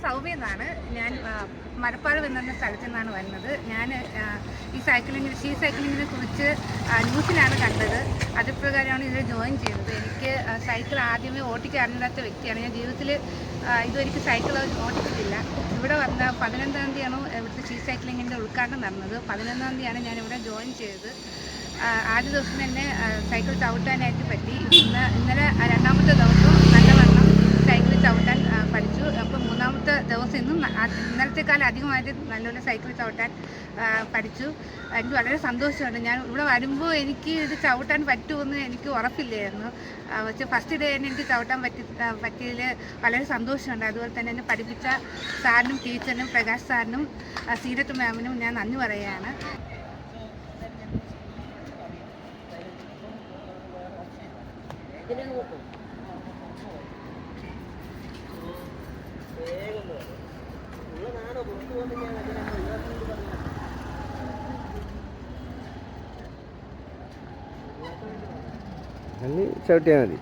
സൗമ്യ എന്നാണ്. ഞാൻ മരപ്പാട് എന്ന സ്ഥലത്തു നിന്നാണ് വരുന്നത്. ഞാൻ ഈ സൈക്ലിങ്ങിനെ കുറിച്ച് ന്യൂസിലാണ് കണ്ടത്. അതുപ്രകാരമാണ് ഇതിൽ ജോയിൻ ചെയ്തത്. എനിക്ക് സൈക്കിൾ ആദ്യമേ ഓടിക്കാൻ അറിയാത്ത വ്യക്തിയാണ്. ഞാൻ ജീവിതത്തിൽ ഇതുവരെയ്ക്ക് സൈക്കിൾ ഓടിച്ചിട്ടില്ല. ഇവിടെ വന്ന 11-ാം തീയതിയാണ് ഇവിടുത്തെ സൈക്ലിങ്ങിൻ്റെ ഉദ്ഘാടനം നടന്നത്. 11-ാം തീയതിയാണ് ഞാനിവിടെ ജോയിൻ ചെയ്തത്. ആദ്യ ദിവസം തന്നെ സൈക്കിൾ ചവിട്ടാനായിട്ട് പറ്റി. ഇന്നലെ 2ാമത്തെ ദിവസം നല്ലവണ്ണം സൈക്കിൾ ചവിട്ടാൻ പഠിച്ചു. അപ്പോൾ 3ാമത്തെ ദിവസം ഇന്നും ഇന്നലത്തെക്കാലം അധികമായിട്ട് നല്ലപോലെ സൈക്കിൾ ചവിട്ടാൻ പഠിച്ചു. എനിക്ക് വളരെ സന്തോഷമുണ്ട്. ഞാൻ ഇവിടെ വരുമ്പോൾ എനിക്ക് ഇത് ചവിട്ടാൻ പറ്റുമെന്ന് എനിക്ക് ഉറപ്പില്ലായിരുന്നു. പക്ഷേ ഫസ്റ്റ് ഡേ തന്നെ എനിക്ക് ചവിട്ടാൻ പറ്റിയതിൽ വളരെ സന്തോഷമുണ്ട്. അതുപോലെ തന്നെ എന്നെ പഠിപ്പിച്ച സാറിനും ടീച്ചറിനും പ്രകാശ് സാറിനും സീരത്ത് മാമിനും ഞാൻ നന്ദി പറയുകയാണ്. ചവിട്ടിയാൽ മതി.